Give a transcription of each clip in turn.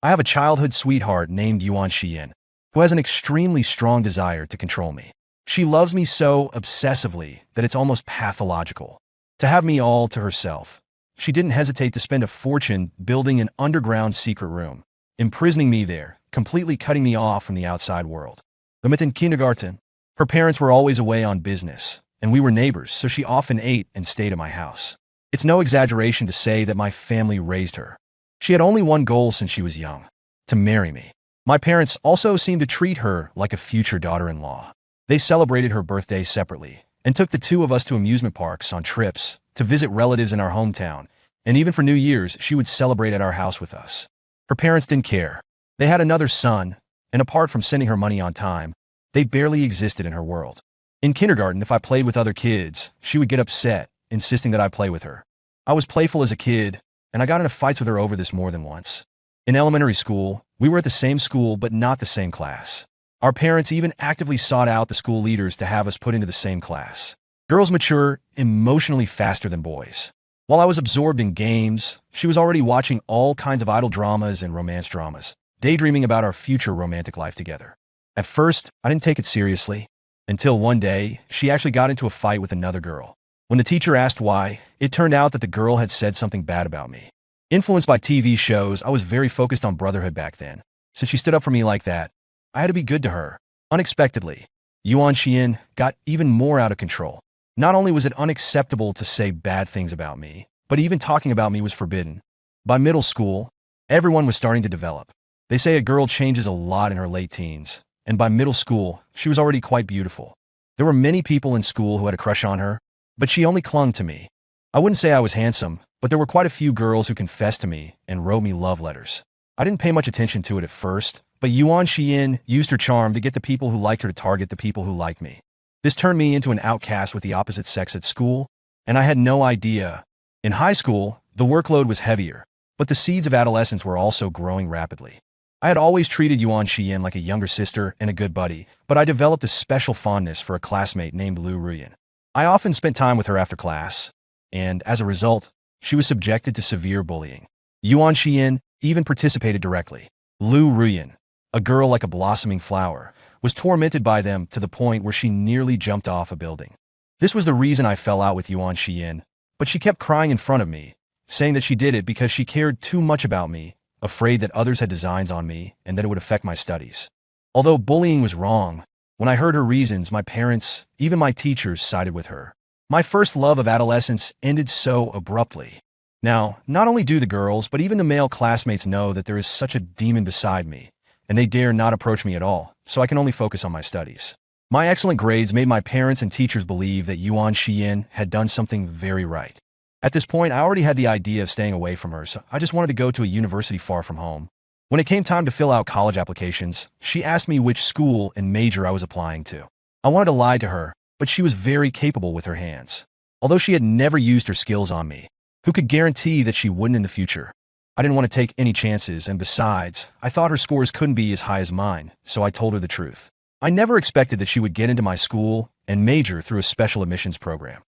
I have a childhood sweetheart named Yuan Xian, who has an extremely strong desire to control me. She loves me so obsessively that it's almost pathological. To have me all to herself, she didn't hesitate to spend a fortune building an underground secret room, imprisoning me there, completely cutting me off from the outside world. In kindergarten, her parents were always away on business, and we were neighbors, so she often ate and stayed at my house. It's no exaggeration to say that my family raised her. She had only one goal since she was young: to marry me. My parents also seemed to treat her like a future daughter-in-law. They celebrated her birthday separately and took the two of us to amusement parks, on trips, to visit relatives in our hometown, and even for New Year's, she would celebrate at our house with us. Her parents didn't care. They had another son, and apart from sending her money on time, they barely existed in her world. In kindergarten, if I played with other kids, she would get upset, insisting that I play with her. I was playful as a kid, and I got into fights with her over this more than once. In elementary school, we were at the same school but not the same class. Our parents even actively sought out the school leaders to have us put into the same class. Girls mature emotionally faster than boys. While I was absorbed in games, she was already watching all kinds of idol dramas and romance dramas, daydreaming about our future romantic life together. At first, I didn't take it seriously, until one day, she actually got into a fight with another girl. When the teacher asked why, it turned out that the girl had said something bad about me. Influenced by TV shows, I was very focused on brotherhood back then. Since she stood up for me like that, I had to be good to her. Unexpectedly, Yuan Xian got even more out of control. Not only was it unacceptable to say bad things about me, but even talking about me was forbidden. By middle school, everyone was starting to develop. They say a girl changes a lot in her late teens, and by middle school, she was already quite beautiful. There were many people in school who had a crush on her, but she only clung to me. I wouldn't say I was handsome, but there were quite a few girls who confessed to me and wrote me love letters. I didn't pay much attention to it at first, but Yuan Xian used her charm to get the people who liked her to target the people who liked me. This turned me into an outcast with the opposite sex at school, and I had no idea. In high school, the workload was heavier, but the seeds of adolescence were also growing rapidly. I had always treated Yuan Xian like a younger sister and a good buddy, but I developed a special fondness for a classmate named Lu Ruyan. I often spent time with her after class, and as a result, she was subjected to severe bullying. Yuan Xian even participated directly. Lu Ruyan, a girl like a blossoming flower, was tormented by them to the point where she nearly jumped off a building. This was the reason I fell out with Yuan Xian, but she kept crying in front of me, saying that she did it because she cared too much about me, afraid that others had designs on me and that it would affect my studies. Although bullying was wrong, when I heard her reasons, my parents, even my teachers, sided with her. My first love of adolescence ended so abruptly. Now, not only do the girls, but even the male classmates know that there is such a demon beside me, and they dare not approach me at all, so I can only focus on my studies. My excellent grades made my parents and teachers believe that Yuan Xian had done something very right. At this point, I already had the idea of staying away from her, so I just wanted to go to a university far from home. When it came time to fill out college applications, she asked me which school and major I was applying to. I wanted to lie to her, but she was very capable with her hands. Although she had never used her skills on me, who could guarantee that she wouldn't in the future? I didn't want to take any chances, and besides, I thought her scores couldn't be as high as mine, so I told her the truth. I never expected that she would get into my school and major through a special admissions program.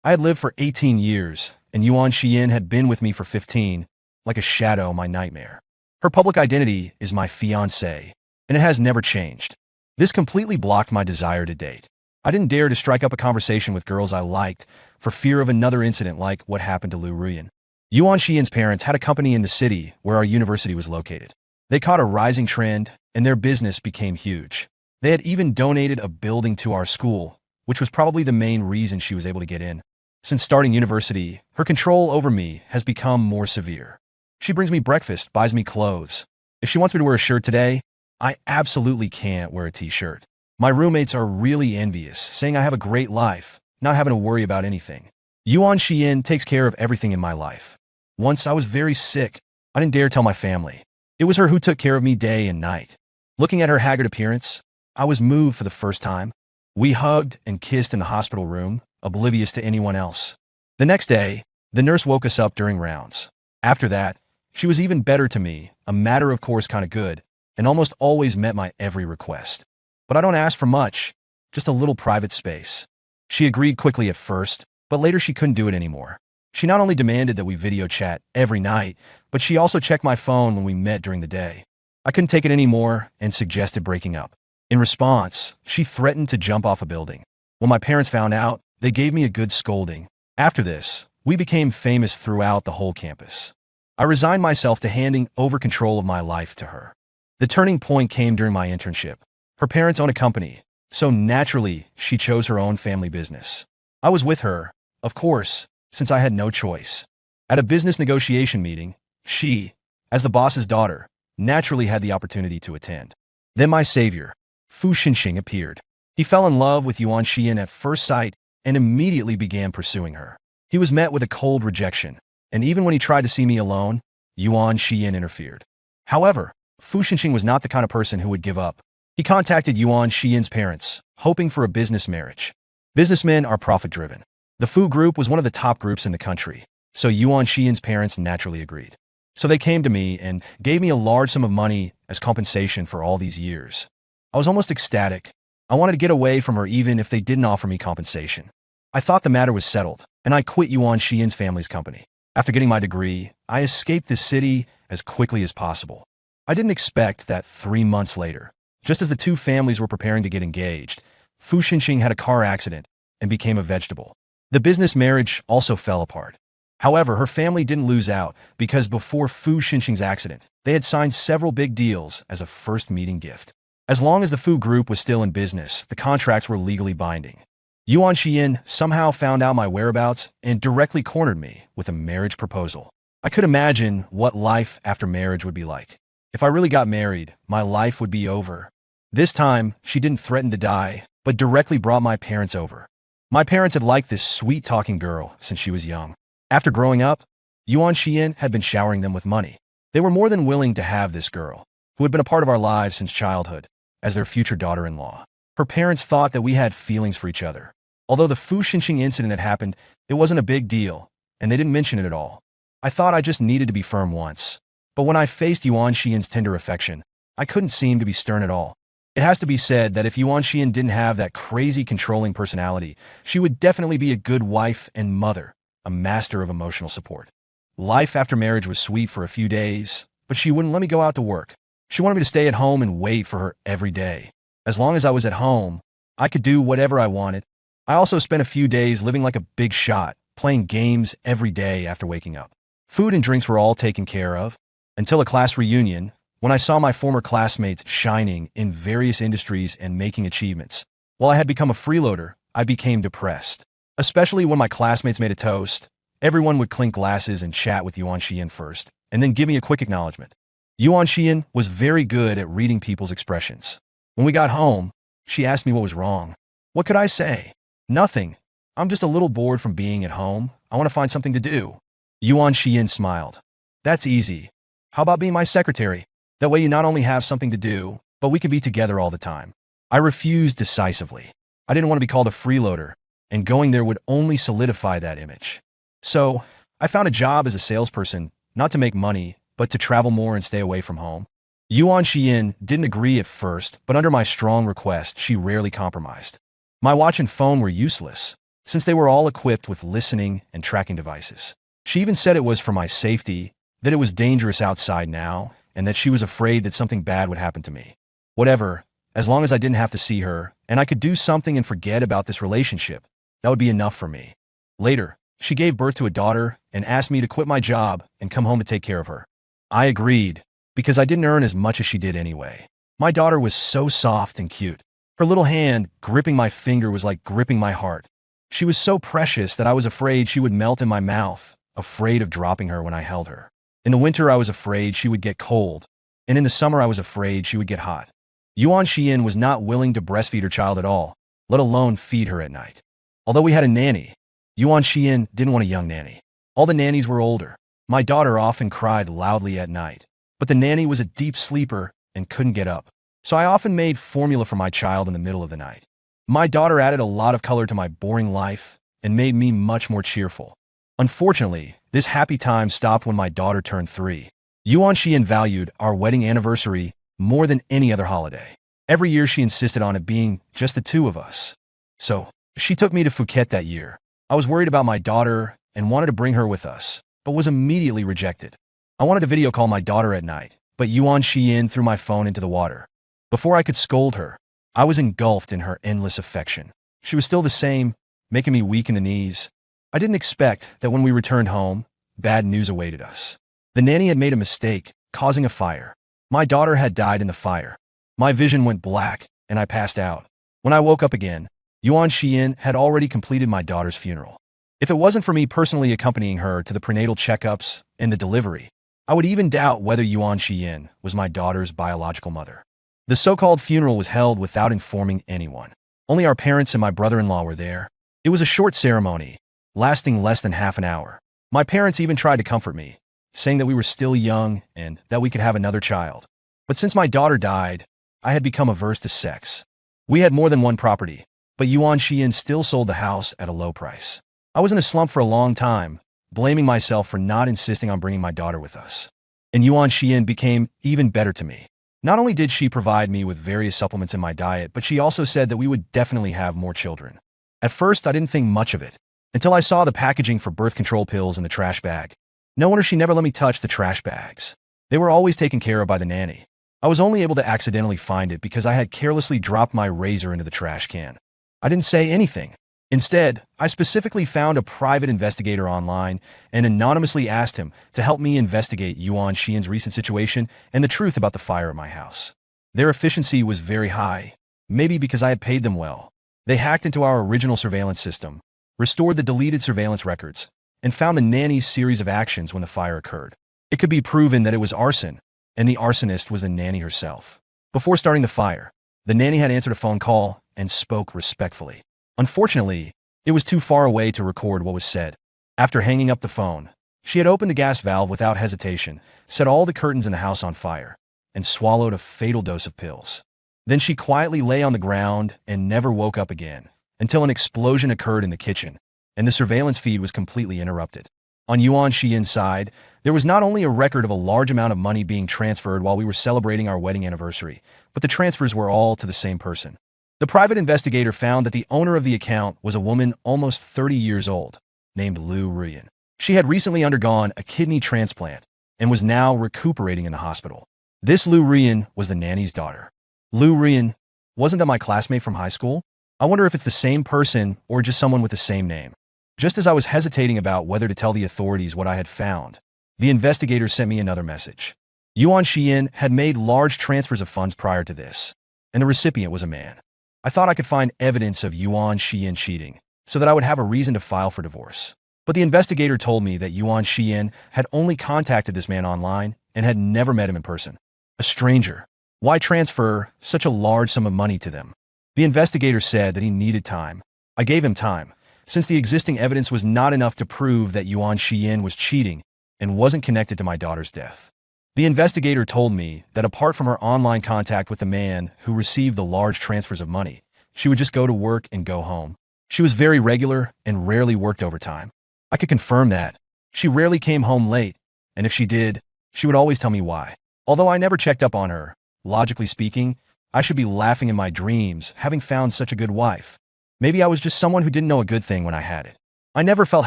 I had lived for 18 years, and Yuan Xian had been with me for 15, like a shadow, my nightmare. Her public identity is my fiancé, and it has never changed. This completely blocked my desire to date. I didn't dare to strike up a conversation with girls I liked for fear of another incident like what happened to Lu Ruyan. Yuan Xian's parents had a company in the city where our university was located. They caught a rising trend, and their business became huge. They had even donated a building to our school, which was probably the main reason she was able to get in. Since starting university, her control over me has become more severe. She brings me breakfast, buys me clothes. If she wants me to wear a shirt today, I absolutely can't wear a t-shirt. My roommates are really envious, saying I have a great life, not having to worry about anything. Yuan Xian takes care of everything in my life. Once I was very sick. I didn't dare tell my family. It was her who took care of me day and night. Looking at her haggard appearance, I was moved for the first time. We hugged and kissed in the hospital room, oblivious to anyone else. The next day, the nurse woke us up during rounds. After that, she was even better to me, a matter of course kind of good, and almost always met my every request. But I don't ask for much, just a little private space. She agreed quickly at first, but later she couldn't do it anymore. She not only demanded that we video chat every night, but she also checked my phone when we met during the day. I couldn't take it anymore and suggested breaking up. In response, she threatened to jump off a building. When my parents found out, they gave me a good scolding. After this, we became famous throughout the whole campus. I resigned myself to handing over control of my life to her. The turning point came during my internship. Her parents own a company, so naturally, she chose her own family business. I was with her, of course, since I had no choice. At a business negotiation meeting, she, as the boss's daughter, naturally had the opportunity to attend. Then my savior, Fu Xinxing, appeared. He fell in love with Yuan Xian at first sight and immediately began pursuing her. He was met with a cold rejection, and even when he tried to see me alone, Yuan Xian interfered. However, Fu Xinxing was not the kind of person who would give up. He contacted Yuan Xian's parents, hoping for a business marriage. Businessmen are profit-driven. The Fu Group was one of the top groups in the country, so Yuan Xian's parents naturally agreed. So they came to me and gave me a large sum of money as compensation for all these years. I was almost ecstatic. I wanted to get away from her even if they didn't offer me compensation. I thought the matter was settled, and I quit Yuan Xian's family's company. After getting my degree, I escaped the city as quickly as possible. I didn't expect that 3 months later, just as the two families were preparing to get engaged, Fu Xinxing had a car accident and became a vegetable. The business marriage also fell apart. However, her family didn't lose out because before Fu Xinxing's accident, they had signed several big deals as a first meeting gift. As long as the Fu Group was still in business, the contracts were legally binding. Yuan Xian somehow found out my whereabouts and directly cornered me with a marriage proposal. I could imagine what life after marriage would be like. If I really got married, my life would be over. This time, she didn't threaten to die, but directly brought my parents over. My parents had liked this sweet-talking girl since she was young. After growing up, Yuan Xian had been showering them with money. They were more than willing to have this girl, who had been a part of our lives since childhood, as their future daughter-in-law. Her parents thought that we had feelings for each other. Although the Fu Xinxing incident had happened, it wasn't a big deal, and they didn't mention it at all. I thought I just needed to be firm once. But when I faced Yuan Xian's tender affection, I couldn't seem to be stern at all. It has to be said that if Yuan Xian didn't have that crazy controlling personality, she would definitely be a good wife and mother, a master of emotional support. Life after marriage was sweet for a few days, but she wouldn't let me go out to work. She wanted me to stay at home and wait for her every day. As long as I was at home, I could do whatever I wanted. I also spent a few days living like a big shot, playing games every day after waking up. Food and drinks were all taken care of, until a class reunion, when I saw my former classmates shining in various industries and making achievements. While I had become a freeloader, I became depressed. Especially when my classmates made a toast, everyone would clink glasses and chat with Yuan Xian first, and then give me a quick acknowledgement. Yuan Xian was very good at reading people's expressions. When we got home, she asked me what was wrong. What could I say? Nothing. I'm just a little bored from being at home. I want to find something to do. Yuan Xian smiled. That's easy. How about being my secretary? That way you not only have something to do, but we can be together all the time. I refused decisively. I didn't want to be called a freeloader, and going there would only solidify that image. So, I found a job as a salesperson, not to make money, but to travel more and stay away from home. Yuan Xian didn't agree at first, but under my strong request, she rarely compromised. My watch and phone were useless, since they were all equipped with listening and tracking devices. She even said it was for my safety, that it was dangerous outside now, and that she was afraid that something bad would happen to me. Whatever, as long as I didn't have to see her, and I could do something and forget about this relationship, that would be enough for me. Later, she gave birth to a daughter and asked me to quit my job and come home to take care of her. I agreed, because I didn't earn as much as she did anyway. My daughter was so soft and cute. Her little hand gripping my finger was like gripping my heart. She was so precious that I was afraid she would melt in my mouth, afraid of dropping her when I held her. In the winter, I was afraid she would get cold, and in the summer, I was afraid she would get hot. Yuan Xian was not willing to breastfeed her child at all, let alone feed her at night. Although we had a nanny, Yuan Xian didn't want a young nanny. All the nannies were older. My daughter often cried loudly at night, but the nanny was a deep sleeper and couldn't get up. So I often made formula for my child in the middle of the night. My daughter added a lot of color to my boring life and made me much more cheerful. Unfortunately, this happy time stopped when my daughter turned 3. Yuan Xian valued our wedding anniversary more than any other holiday. Every year she insisted on it being just the two of us. So, she took me to Phuket that year. I was worried about my daughter and wanted to bring her with us, but was immediately rejected. I wanted to video call my daughter at night, but Yuan Xian threw my phone into the water. Before I could scold her, I was engulfed in her endless affection. She was still the same, making me weak in the knees. I didn't expect that when we returned home, bad news awaited us. The nanny had made a mistake, causing a fire. My daughter had died in the fire. My vision went black, and I passed out. When I woke up again, Yuan Xian had already completed my daughter's funeral. If it wasn't for me personally accompanying her to the prenatal checkups and the delivery, I would even doubt whether Yuan Xian was my daughter's biological mother. The so-called funeral was held without informing anyone. Only our parents and my brother-in-law were there. It was a short ceremony, lasting less than half an hour. My parents even tried to comfort me, saying that we were still young and that we could have another child. But since my daughter died, I had become averse to sex. We had more than one property, but Yuan Xian still sold the house at a low price. I was in a slump for a long time, blaming myself for not insisting on bringing my daughter with us. And Yuan Xian became even better to me. Not only did she provide me with various supplements in my diet, but she also said that we would definitely have more children. At first, I didn't think much of it, until I saw the packaging for birth control pills in the trash bag. No wonder she never let me touch the trash bags. They were always taken care of by the nanny. I was only able to accidentally find it because I had carelessly dropped my razor into the trash can. I didn't say anything. Instead, I specifically found a private investigator online and anonymously asked him to help me investigate Yuan Xian's recent situation and the truth about the fire at my house. Their efficiency was very high, maybe because I had paid them well. They hacked into our original surveillance system, restored the deleted surveillance records, and found the nanny's series of actions when the fire occurred. It could be proven that it was arson, and the arsonist was the nanny herself. Before starting the fire, the nanny had answered a phone call and spoke respectfully. Unfortunately, it was too far away to record what was said. After hanging up the phone, she had opened the gas valve without hesitation, set all the curtains in the house on fire, and swallowed a fatal dose of pills. Then she quietly lay on the ground and never woke up again, until an explosion occurred in the kitchen, and the surveillance feed was completely interrupted. On Yuan Xian's side, there was not only a record of a large amount of money being transferred while we were celebrating our wedding anniversary, but the transfers were all to the same person. The private investigator found that the owner of the account was a woman almost 30 years old, named Lu Ruyan. She had recently undergone a kidney transplant and was now recuperating in the hospital. This Lu Ruyan was the nanny's daughter. Lu Ruyan, wasn't that my classmate from high school? I wonder if it's the same person or just someone with the same name. Just as I was hesitating about whether to tell the authorities what I had found, the investigator sent me another message. Yuan Xian had made large transfers of funds prior to this, and the recipient was a man. I thought I could find evidence of Yuan Xian cheating, so that I would have a reason to file for divorce. But the investigator told me that Yuan Xian had only contacted this man online and had never met him in person. A stranger. Why transfer such a large sum of money to them? The investigator said that he needed time. I gave him time, since the existing evidence was not enough to prove that Yuan Xian was cheating and wasn't connected to my daughter's death. The investigator told me that apart from her online contact with the man who received the large transfers of money, she would just go to work and go home. She was very regular and rarely worked overtime. I could confirm that. She rarely came home late, and if she did, she would always tell me why. Although I never checked up on her, logically speaking, I should be laughing in my dreams having found such a good wife. Maybe I was just someone who didn't know a good thing when I had it. I never felt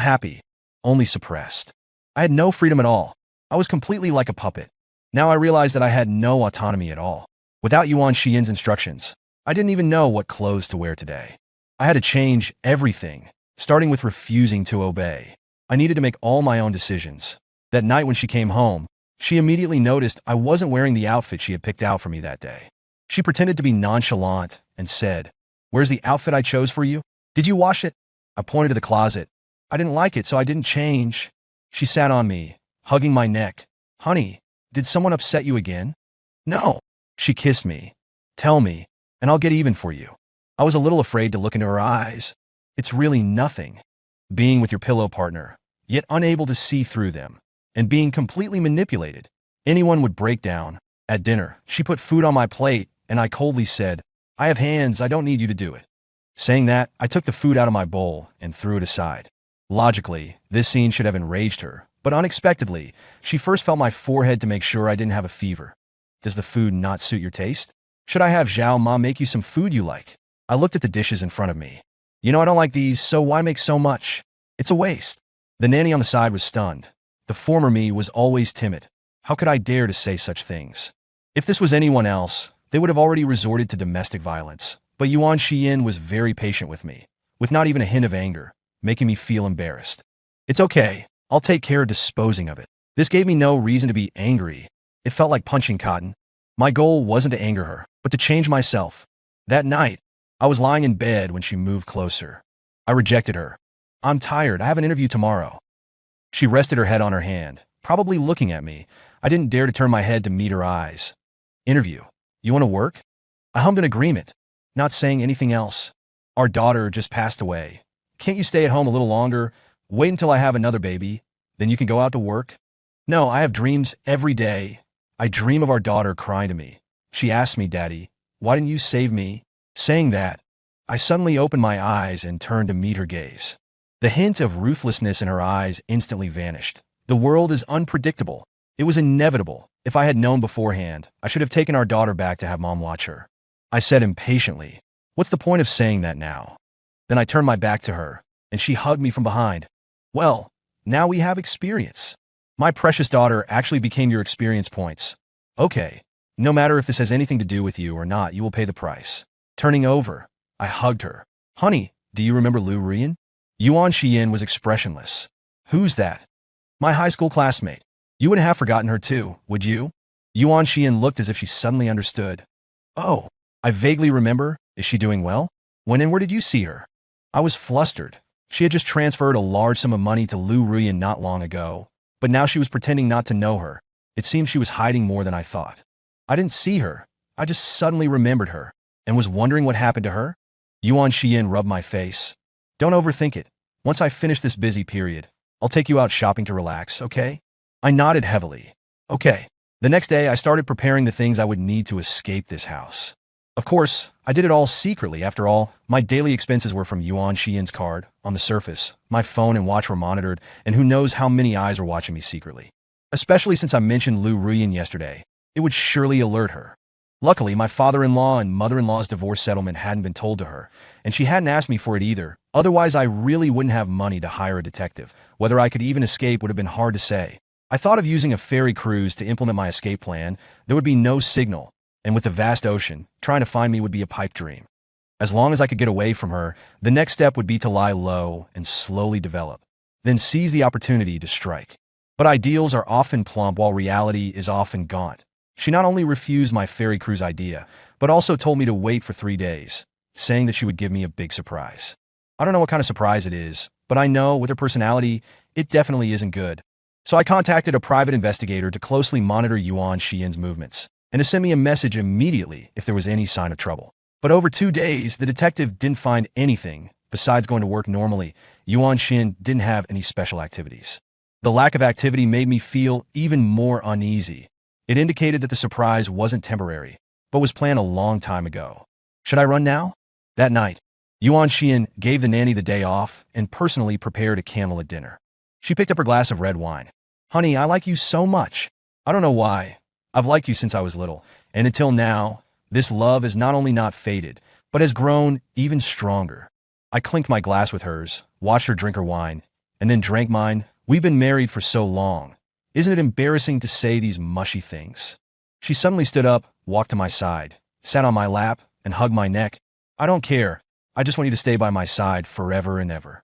happy, only suppressed. I had no freedom at all. I was completely like a puppet. Now I realized that I had no autonomy at all. Without Yuan Xian's instructions, I didn't even know what clothes to wear today. I had to change everything, starting with refusing to obey. I needed to make all my own decisions. That night when she came home, she immediately noticed I wasn't wearing the outfit she had picked out for me that day. She pretended to be nonchalant and said, "Where's the outfit I chose for you? Did you wash it?" I pointed to the closet. I didn't like it, so I didn't change. She sat on me, hugging my neck. "Honey, did someone upset you again?" "No." She kissed me. "Tell me, and I'll get even for you." I was a little afraid to look into her eyes. It's really nothing. Being with your pillow partner, yet unable to see through them, and being completely manipulated. Anyone would break down. At dinner, she put food on my plate, and I coldly said, "I have hands, I don't need you to do it." Saying that, I took the food out of my bowl and threw it aside. Logically, this scene should have enraged her, but unexpectedly, she first felt my forehead to make sure I didn't have a fever. "Does the food not suit your taste? Should I have Zhao Ma make you some food you like?" I looked at the dishes in front of me. "You know I don't like these, so why make so much? It's a waste." The nanny on the side was stunned. The former me was always timid. How could I dare to say such things? If this was anyone else, they would have already resorted to domestic violence. But Yuan Xiyin was very patient with me, with not even a hint of anger, making me feel embarrassed. It's okay. I'll take care of disposing of it. This gave me no reason to be angry. It felt like punching cotton. My goal wasn't to anger her, but to change myself. That night, I was lying in bed when she moved closer. I rejected her. I'm tired. I have an interview tomorrow. She rested her head on her hand, probably looking at me. I didn't dare to turn my head to meet her eyes. Interview. You want to work? I hummed an agreement, not saying anything else. Our daughter just passed away. Can't you stay at home a little longer? Wait until I have another baby. Then you can go out to work? No, I have dreams every day. I dream of our daughter crying to me. She asks me, Daddy, why didn't you save me? Saying that, I suddenly opened my eyes and turned to meet her gaze. The hint of ruthlessness in her eyes instantly vanished. The world is unpredictable. It was inevitable. If I had known beforehand, I should have taken our daughter back to have Mom watch her. I said impatiently, what's the point of saying that now? Then I turned my back to her, and she hugged me from behind. Well, now we have experience. My precious daughter actually became your experience points. Okay, no matter if this has anything to do with you or not, you will pay the price. Turning over, I hugged her. Honey, do you remember Lu Rian? Yuan Xiyin was expressionless. Who's that? My high school classmate. You wouldn't have forgotten her too, would you? Yuan Xiyin looked as if she suddenly understood. Oh, I vaguely remember. Is she doing well? When and where did you see her? I was flustered. She had just transferred a large sum of money to Lu Rian not long ago, but now she was pretending not to know her. It seemed she was hiding more than I thought. I didn't see her. I just suddenly remembered her and was wondering what happened to her. Yuan Xiyin rubbed my face. Don't overthink it. Once I finish this busy period, I'll take you out shopping to relax, okay? I nodded heavily. Okay. The next day, I started preparing the things I would need to escape this house. Of course, I did it all secretly. After all, my daily expenses were from Yuan Xiyin's card. On the surface, my phone and watch were monitored, and who knows how many eyes were watching me secretly. Especially since I mentioned Lu Rian yesterday. It would surely alert her. Luckily, my father-in-law and mother-in-law's divorce settlement hadn't been told to her, and she hadn't asked me for it either. Otherwise, I really wouldn't have money to hire a detective. Whether I could even escape would have been hard to say. I thought of using a ferry cruise to implement my escape plan. There would be no signal, and with the vast ocean, trying to find me would be a pipe dream. As long as I could get away from her, the next step would be to lie low and slowly develop, then seize the opportunity to strike. But ideals are often plump while reality is often gaunt. She not only refused my ferry cruise idea, but also told me to wait for 3 days, saying that she would give me a big surprise. I don't know what kind of surprise it is, but I know with her personality, it definitely isn't good. So I contacted a private investigator to closely monitor Yuan Xiyin's movements, and to send me a message immediately if there was any sign of trouble. But over 2 days, the detective didn't find anything. Besides going to work normally, Yuan Xiyin didn't have any special activities. The lack of activity made me feel even more uneasy. It indicated that the surprise wasn't temporary, but was planned a long time ago. Should I run now? That night, Yuan Xiyin gave the nanny the day off and personally prepared a candlelit dinner. She picked up her glass of red wine. Honey, I like you so much. I don't know why. I've liked you since I was little, and until now, this love has not only not faded, but has grown even stronger. I clinked my glass with hers, watched her drink her wine, and then drank mine. We've been married for so long. Isn't it embarrassing to say these mushy things? She suddenly stood up, walked to my side, sat on my lap, and hugged my neck. I don't care. I just want you to stay by my side forever and ever.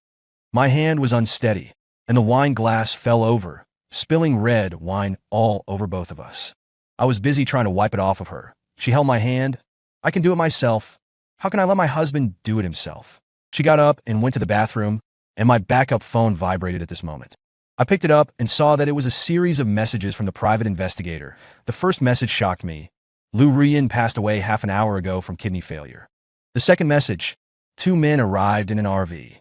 My hand was unsteady, and the wine glass fell over, spilling red wine all over both of us. I was busy trying to wipe it off of her. She held my hand. I can do it myself. How can I let my husband do it himself? She got up and went to the bathroom, and my backup phone vibrated at this moment. I picked it up and saw that it was a series of messages from the private investigator. The first message shocked me. Lu Rian passed away half an hour ago from kidney failure. The second message, 2 men arrived in an RV.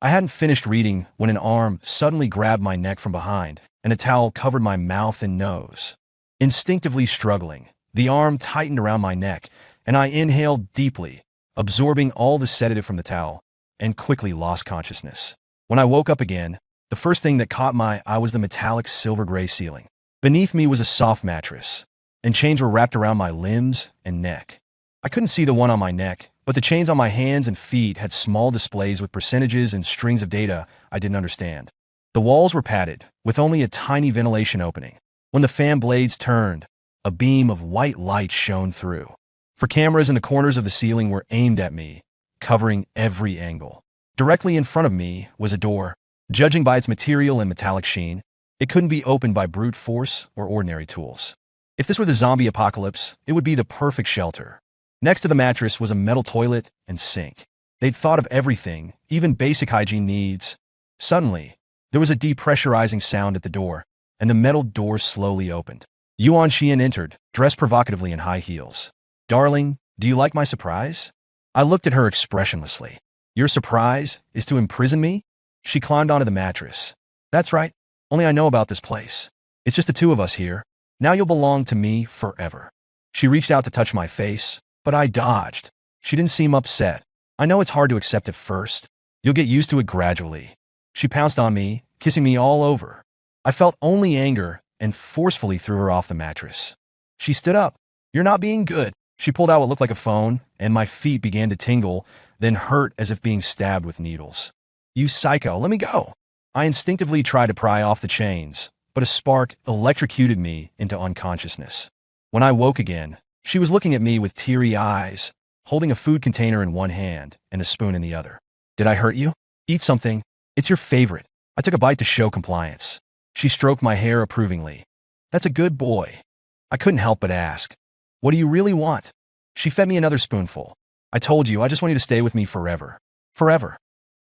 I hadn't finished reading when an arm suddenly grabbed my neck from behind, and a towel covered my mouth and nose. Instinctively struggling, the arm tightened around my neck, and I inhaled deeply, absorbing all the sedative from the towel, and quickly lost consciousness. When I woke up again, the first thing that caught my eye was the metallic silver-gray ceiling. Beneath me was a soft mattress, and chains were wrapped around my limbs and neck. I couldn't see the one on my neck, but the chains on my hands and feet had small displays with percentages and strings of data I didn't understand. The walls were padded, with only a tiny ventilation opening. When the fan blades turned, a beam of white light shone through. For cameras in the corners of the ceiling were aimed at me, covering every angle. Directly in front of me was a door. Judging by its material and metallic sheen, it couldn't be opened by brute force or ordinary tools. If this were the zombie apocalypse, it would be the perfect shelter. Next to the mattress was a metal toilet and sink. They'd thought of everything, even basic hygiene needs. Suddenly, there was a depressurizing sound at the door, and the metal door slowly opened. Yuan Xian entered, dressed provocatively in high heels. "Darling, do you like my surprise?" I looked at her expressionlessly. "Your surprise is to imprison me?" She climbed onto the mattress. "That's right. Only I know about this place. It's just the two of us here. Now you'll belong to me forever." She reached out to touch my face, but I dodged. She didn't seem upset. "I know it's hard to accept at first. You'll get used to it gradually." She pounced on me, kissing me all over. I felt only anger and forcefully threw her off the mattress. She stood up. "You're not being good." She pulled out what looked like a phone, and my feet began to tingle, then hurt as if being stabbed with needles. "You psycho, let me go." I instinctively tried to pry off the chains, but a spark electrocuted me into unconsciousness. When I woke again, she was looking at me with teary eyes, holding a food container in one hand and a spoon in the other. "Did I hurt you? Eat something. It's your favorite." I took a bite to show compliance. She stroked my hair approvingly. "That's a good boy." I couldn't help but ask, "What do you really want?" She fed me another spoonful. "I told you, I just want you to stay with me forever." "Forever."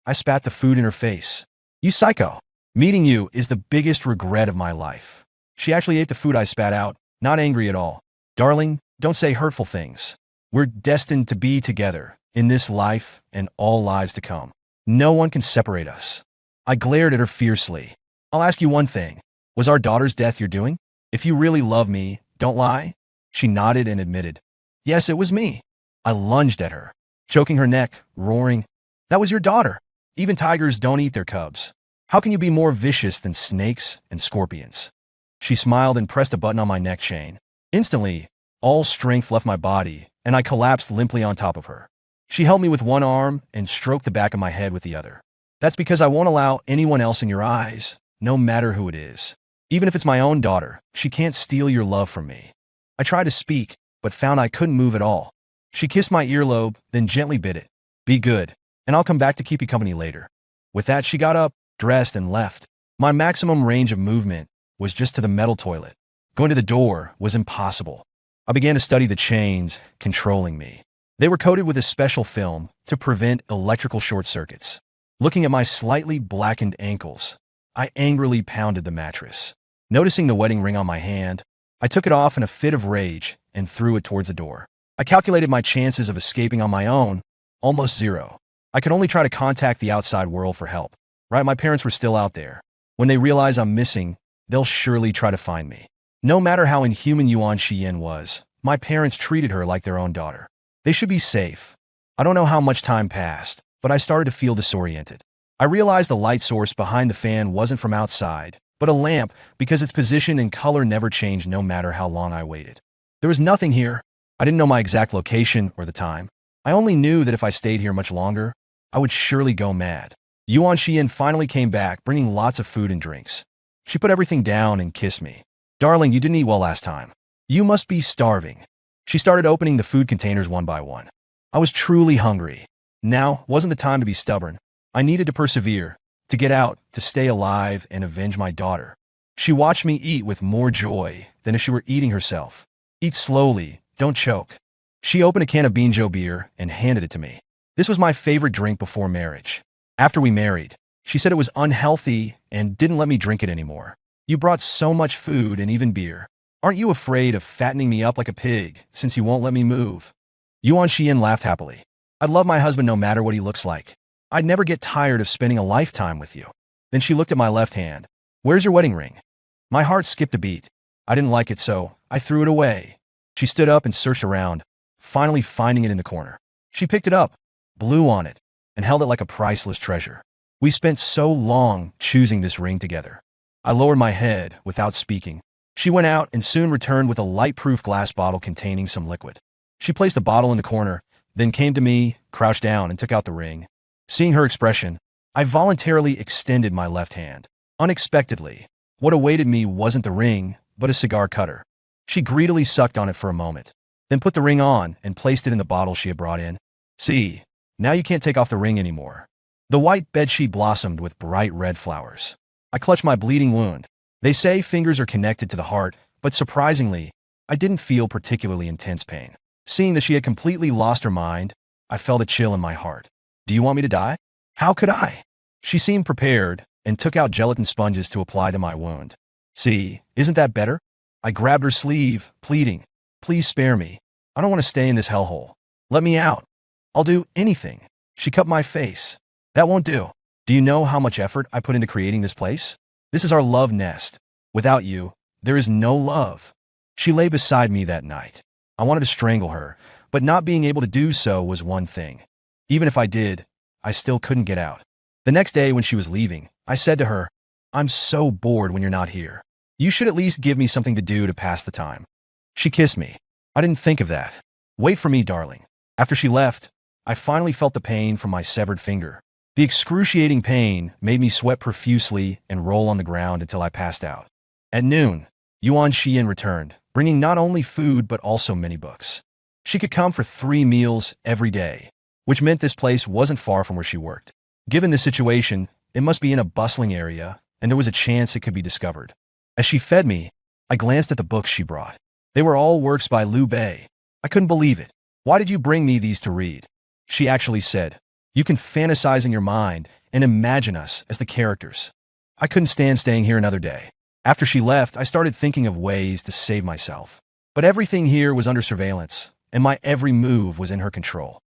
I spat the food in her face. "You psycho. Meeting you is the biggest regret of my life." She actually ate the food I spat out, not angry at all. "Darling, don't say hurtful things. We're destined to be together, in this life and all lives to come. No one can separate us." I glared at her fiercely. "I'll ask you one thing. Was our daughter's death your doing? If you really love me, don't lie." She nodded and admitted, "Yes, it was me." I lunged at her, choking her neck, roaring, "That was your daughter. Even tigers don't eat their cubs. How can you be more vicious than snakes and scorpions?" She smiled and pressed a button on my neck chain. Instantly, all strength left my body, and I collapsed limply on top of her. She held me with one arm and stroked the back of my head with the other. "That's because I won't allow anyone else in your eyes, no matter who it is. Even if it's my own daughter, she can't steal your love from me." I tried to speak, but found I couldn't move at all. She kissed my earlobe, then gently bit it. "Be good, and I'll come back to keep you company later." With that, she got up, dressed, and left. My maximum range of movement was just to the metal toilet. Going to the door was impossible. I began to study the chains controlling me. They were coated with a special film to prevent electrical short circuits. Looking at my slightly blackened ankles, I angrily pounded the mattress. Noticing the wedding ring on my hand, I took it off in a fit of rage and threw it towards the door. I calculated my chances of escaping on my own, almost zero. I could only try to contact the outside world for help. Right, my parents were still out there. When they realize I'm missing, they'll surely try to find me. No matter how inhuman Yuan Xian was, my parents treated her like their own daughter. They should be safe. I don't know how much time passed, but I started to feel disoriented. I realized the light source behind the fan wasn't from outside, but a lamp because its position and color never changed no matter how long I waited. There was nothing here. I didn't know my exact location or the time. I only knew that if I stayed here much longer, I would surely go mad. Yuan Xian finally came back, bringing lots of food and drinks. She put everything down and kissed me. "Darling, you didn't eat well last time. You must be starving." She started opening the food containers one by one. I was truly hungry. Now wasn't the time to be stubborn. I needed to persevere, to get out, to stay alive, and avenge my daughter. She watched me eat with more joy than if she were eating herself. "Eat slowly, don't choke." She opened a can of Binzhou beer and handed it to me. This was my favorite drink before marriage. After we married, she said it was unhealthy and didn't let me drink it anymore. "You brought so much food and even beer. Aren't you afraid of fattening me up like a pig since you won't let me move?" Yuan Xian laughed happily. "I'd love my husband no matter what he looks like. I'd never get tired of spending a lifetime with you." Then she looked at my left hand. "Where's your wedding ring?" My heart skipped a beat. I didn't like it, so I threw it away. She stood up and searched around, finally finding it in the corner. She picked it up, blew on it, and held it like a priceless treasure. We spent so long choosing this ring together. I lowered my head without speaking. She went out and soon returned with a light-proof glass bottle containing some liquid. She placed the bottle in the corner, then came to me, crouched down, and took out the ring. Seeing her expression, I voluntarily extended my left hand. Unexpectedly, what awaited me wasn't the ring, but a cigar cutter. She greedily sucked on it for a moment, then put the ring on and placed it in the bottle she had brought in. See, now you can't take off the ring anymore. The white bedsheet blossomed with bright red flowers. I clutched my bleeding wound. They say fingers are connected to the heart, but surprisingly, I didn't feel particularly intense pain. Seeing that she had completely lost her mind, I felt a chill in my heart. Do you want me to die? How could I? She seemed prepared and took out gelatin sponges to apply to my wound. See, isn't that better? I grabbed her sleeve, pleading, please spare me. I don't want to stay in this hellhole. Let me out. I'll do anything. She cupped my face. That won't do. Do you know how much effort I put into creating this place? This is our love nest. Without you, there is no love. She lay beside me that night. I wanted to strangle her, but not being able to do so was one thing. Even if I did, I still couldn't get out. The next day when she was leaving, I said to her, I'm so bored when you're not here. You should at least give me something to do to pass the time. She kissed me. I didn't think of that. Wait for me, darling. After she left, I finally felt the pain from my severed finger. The excruciating pain made me sweat profusely and roll on the ground until I passed out. At noon, Yuan Xian returned, bringing not only food but also many books. She could come for 3 meals every day, which meant this place wasn't far from where she worked. Given this situation, it must be in a bustling area, and there was a chance it could be discovered. As she fed me, I glanced at the books she brought. They were all works by Liu Bei. I couldn't believe it. Why did you bring me these to read? She actually said, you can fantasize in your mind and imagine us as the characters. I couldn't stand staying here another day. After she left, I started thinking of ways to save myself. But everything here was under surveillance, and my every move was in her control.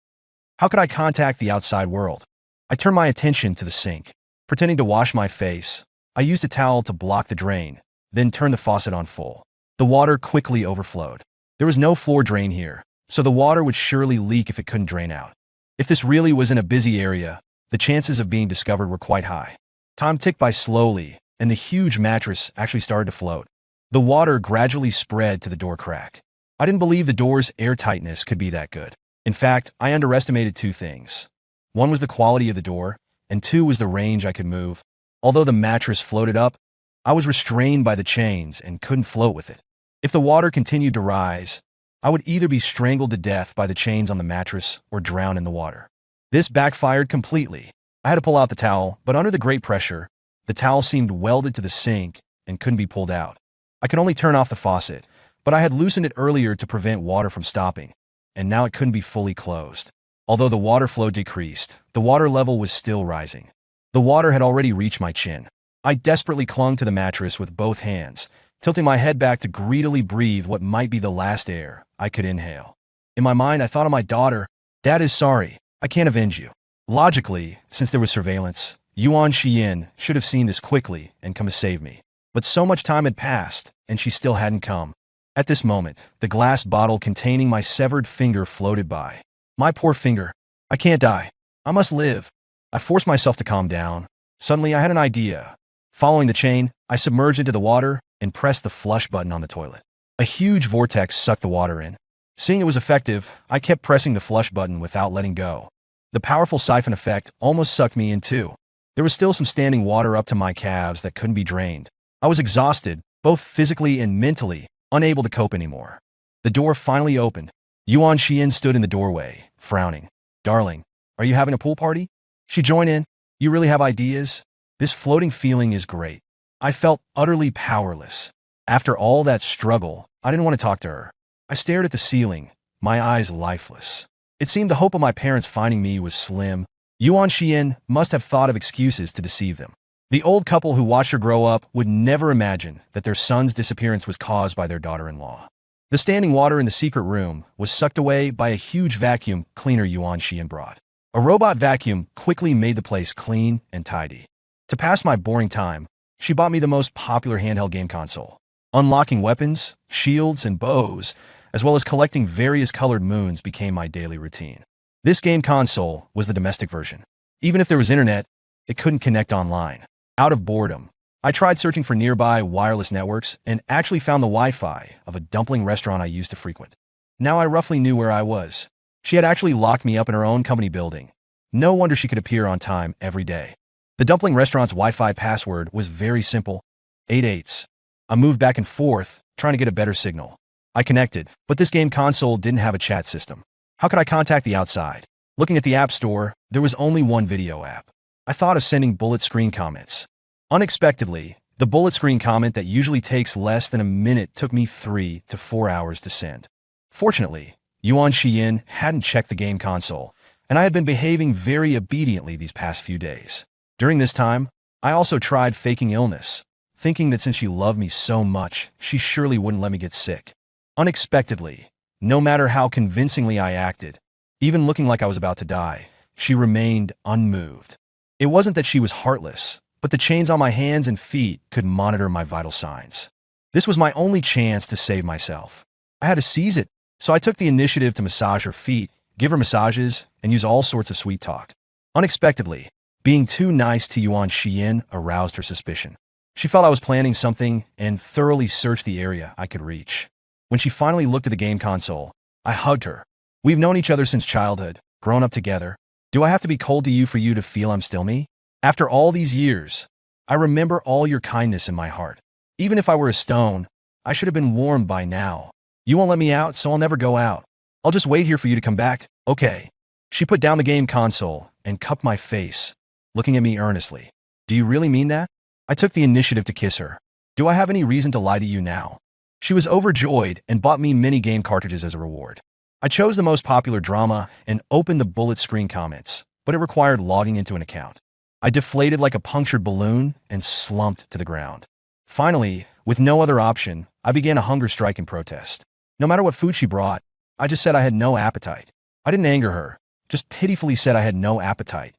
How could I contact the outside world? I turned my attention to the sink. Pretending to wash my face, I used a towel to block the drain, then turned the faucet on full. The water quickly overflowed. There was no floor drain here, so the water would surely leak if it couldn't drain out. If this really was in a busy area, the chances of being discovered were quite high. Time ticked by slowly, and the huge mattress actually started to float. The water gradually spread to the door crack. I didn't believe the door's airtightness could be that good. In fact, I underestimated 2 things. One was the quality of the door, and 2 was the range I could move. Although the mattress floated up, I was restrained by the chains and couldn't float with it. If the water continued to rise, I would either be strangled to death by the chains on the mattress or drown in the water. This backfired completely. I had to pull out the towel, but under the great pressure, the towel seemed welded to the sink and couldn't be pulled out. I could only turn off the faucet, but I had loosened it earlier to prevent water from stopping, and now it couldn't be fully closed. Although the water flow decreased, the water level was still rising. The water had already reached my chin. I desperately clung to the mattress with both hands, tilting my head back to greedily breathe what might be the last air I could inhale. In my mind, I thought of my daughter. Dad is sorry. I can't avenge you. Logically, since there was surveillance, Yuan Xian should have seen this quickly and come to save me. But so much time had passed, and she still hadn't come. At this moment, the glass bottle containing my severed finger floated by. My poor finger. I can't die. I must live. I forced myself to calm down. Suddenly, I had an idea. Following the chain, I submerged into the water and pressed the flush button on the toilet. A huge vortex sucked the water in. Seeing it was effective, I kept pressing the flush button without letting go. The powerful siphon effect almost sucked me in too. There was still some standing water up to my calves that couldn't be drained. I was exhausted, both physically and mentally, unable to cope anymore. The door finally opened. Yuan Xian stood in the doorway, frowning. Darling, are you having a pool party? She joined in. You really have ideas? This floating feeling is great. I felt utterly powerless. After all that struggle, I didn't want to talk to her. I stared at the ceiling, my eyes lifeless. It seemed the hope of my parents finding me was slim. Yuan Xian must have thought of excuses to deceive them. The old couple who watched her grow up would never imagine that their son's disappearance was caused by their daughter-in-law. The standing water in the secret room was sucked away by a huge vacuum cleaner Yuan Xian brought. A robot vacuum quickly made the place clean and tidy. To pass my boring time, she bought me the most popular handheld game console. Unlocking weapons, shields, and bows, as well as collecting various colored moons became my daily routine. This game console was the domestic version. Even if there was internet, it couldn't connect online. Out of boredom, I tried searching for nearby wireless networks and actually found the Wi-Fi of a dumpling restaurant I used to frequent. Now I roughly knew where I was. She had actually locked me up in her own company building. No wonder she could appear on time every day. The dumpling restaurant's Wi-Fi password was very simple, 88s. I moved back and forth, trying to get a better signal. I connected, but this game console didn't have a chat system. How could I contact the outside? Looking at the App Store, there was only one video app. I thought of sending bullet screen comments. Unexpectedly, the bullet screen comment that usually takes less than a minute took me 3 to 4 hours to send. Fortunately, Yuan Xiyin hadn't checked the game console, and I had been behaving very obediently these past few days. During this time, I also tried faking illness, thinking that since she loved me so much, she surely wouldn't let me get sick. Unexpectedly, no matter how convincingly I acted, even looking like I was about to die, she remained unmoved. It wasn't that she was heartless, but the chains on my hands and feet could monitor my vital signs. This was my only chance to save myself. I had to seize it, so I took the initiative to massage her feet, give her massages, and use all sorts of sweet talk. Unexpectedly, being too nice to Yuan Xiyin aroused her suspicion. She felt I was planning something and thoroughly searched the area I could reach. When she finally looked at the game console, I hugged her. We've known each other since childhood, grown up together. Do I have to be cold to you for you to feel I'm still me? After all these years, I remember all your kindness in my heart. Even if I were a stone, I should have been warm by now. You won't let me out, so I'll never go out. I'll just wait here for you to come back, okay? She put down the game console and cupped my face, looking at me earnestly. Do you really mean that? I took the initiative to kiss her. Do I have any reason to lie to you now? She was overjoyed and bought me mini game cartridges as a reward. I chose the most popular drama and opened the bullet screen comments, but it required logging into an account. I deflated like a punctured balloon and slumped to the ground. Finally, with no other option, I began a hunger strike in protest. No matter what food she brought, I just said I had no appetite. I didn't anger her, just pitifully said I had no appetite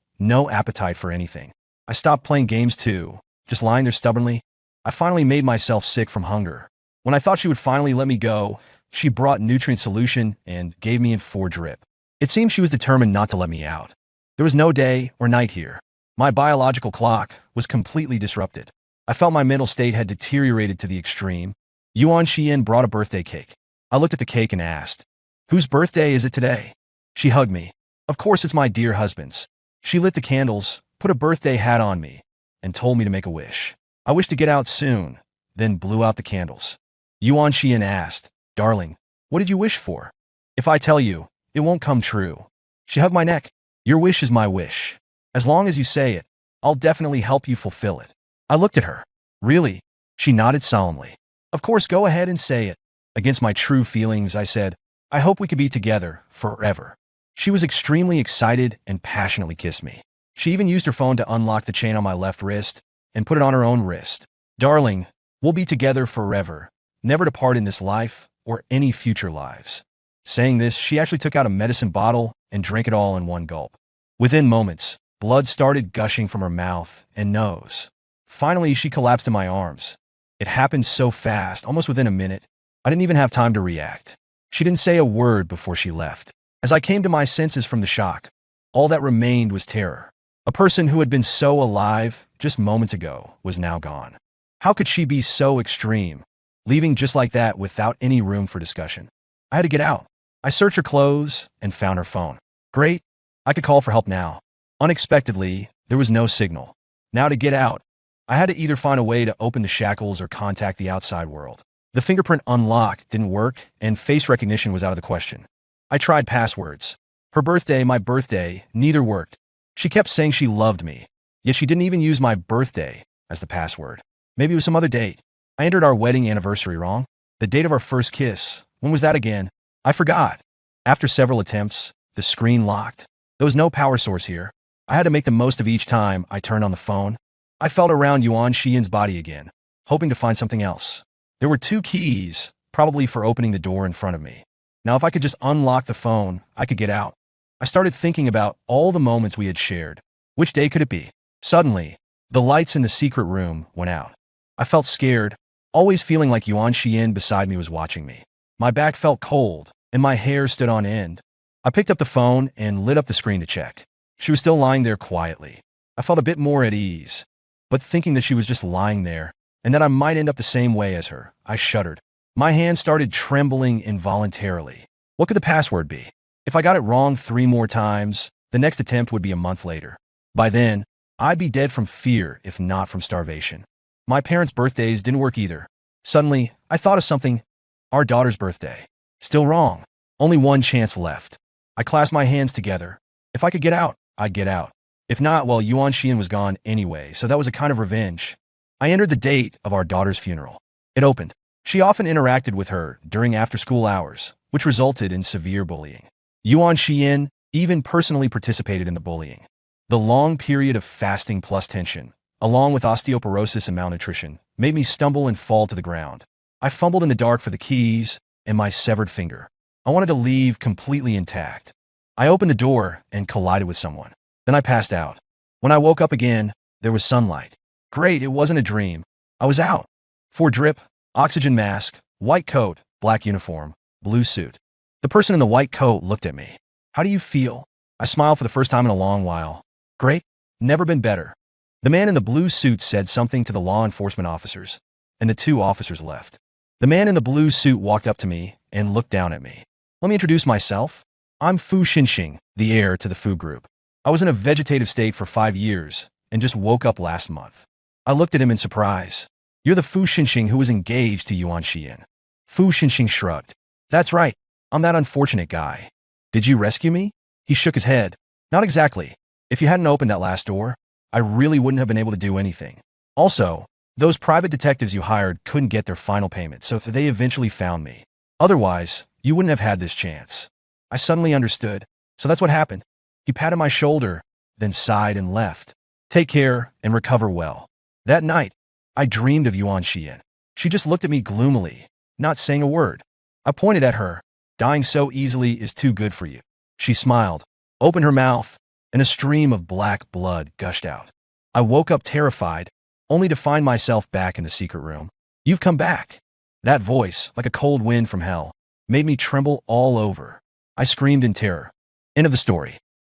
for anything. I stopped playing games too, just lying there stubbornly. I finally made myself sick from hunger. When I thought she would finally let me go, she brought nutrient solution and gave me in 4 drip. It seemed she was determined not to let me out. There was no day or night here. My biological clock was completely disrupted. I felt my mental state had deteriorated to the extreme. Yuan Xiyin brought a birthday cake. I looked at the cake and asked, "Whose birthday is it today?" She hugged me. Of course it's my dear husband's. She lit the candles, put a birthday hat on me, and told me to make a wish. I wished to get out soon, then blew out the candles. Yuan Xiyin asked, "Darling, what did you wish for? If I tell you, it won't come true." She hugged my neck. "Your wish is my wish. As long as you say it, I'll definitely help you fulfill it." I looked at her. "Really?" She nodded solemnly. "Of course, go ahead and say it." Against my true feelings, I said, "I hope we could be together forever." She was extremely excited and passionately kissed me. She even used her phone to unlock the chain on my left wrist and put it on her own wrist. "Darling, we'll be together forever, never to part in this life or any future lives." Saying this, she actually took out a medicine bottle and drank it all in one gulp. Within moments, blood started gushing from her mouth and nose. Finally, she collapsed in my arms. It happened so fast, almost within a minute. I didn't even have time to react. She didn't say a word before she left. As I came to my senses from the shock, all that remained was terror. A person who had been so alive just moments ago was now gone. How could she be so extreme, leaving just like that without any room for discussion? I had to get out. I searched her clothes and found her phone. Great, I could call for help now. Unexpectedly, there was no signal. Now to get out, I had to either find a way to open the shackles or contact the outside world. The fingerprint unlock didn't work, and face recognition was out of the question. I tried passwords. Her birthday, my birthday, neither worked. She kept saying she loved me, yet she didn't even use my birthday as the password. Maybe it was some other date. I entered our wedding anniversary wrong. The date of our first kiss. When was that again? I forgot. After several attempts, the screen locked. There was no power source here. I had to make the most of each time I turned on the phone. I felt around Yuan Xiyin's body again, hoping to find something else. There were 2 keys, probably for opening the door in front of me. Now, if I could just unlock the phone, I could get out. I started thinking about all the moments we had shared. Which day could it be? Suddenly, the lights in the secret room went out. I felt scared, always feeling like Yuan Xiyin beside me was watching me. My back felt cold, and my hair stood on end. I picked up the phone and lit up the screen to check. She was still lying there quietly. I felt a bit more at ease, but thinking that she was just lying there and that I might end up the same way as her, I shuddered. My hand started trembling involuntarily. What could the password be? If I got it wrong 3 more times, the next attempt would be a month later. By then, I'd be dead from fear if not from starvation. My parents' birthdays didn't work either. Suddenly, I thought of something. Our daughter's birthday. Still wrong. Only one chance left. I clasped my hands together. If I could get out, I'd get out. If not, well, Yuan Xian was gone anyway, so that was a kind of revenge. I entered the date of our daughter's funeral. It opened. She often interacted with her during after-school hours, which resulted in severe bullying. Yuan Xian even personally participated in the bullying. The long period of fasting plus tension, along with osteoporosis and malnutrition, made me stumble and fall to the ground. I fumbled in the dark for the keys and my severed finger. I wanted to leave completely intact. I opened the door and collided with someone. Then I passed out. When I woke up again, there was sunlight. Great, it wasn't a dream. I was out. For drip, oxygen mask, white coat, black uniform, blue suit. The person in the white coat looked at me. How do you feel? I smiled for the first time in a long while. Great. Never been better. The man in the blue suit said something to the law enforcement officers, and the two officers left. The man in the blue suit walked up to me and looked down at me. Let me introduce myself. I'm Fu Xinxing, the heir to the Fu Group. I was in a vegetative state for 5 years and just woke up last month. I looked at him in surprise. You're the Fu Xinxing who was engaged to Yuan Xian. Fu Xinxing shrugged. That's right. I'm that unfortunate guy. Did you rescue me? He shook his head. Not exactly. If you hadn't opened that last door, I really wouldn't have been able to do anything. Also, those private detectives you hired couldn't get their final payment, so they eventually found me. Otherwise, you wouldn't have had this chance. I suddenly understood. So that's what happened. He patted my shoulder, then sighed and left. Take care and recover well. That night, I dreamed of Yuan Xian. She just looked at me gloomily, not saying a word. I pointed at her. Dying so easily is too good for you. She smiled, opened her mouth, and a stream of black blood gushed out. I woke up terrified, only to find myself back in the secret room. You've come back. That voice, like a cold wind from hell, made me tremble all over. I screamed in terror. End of the story.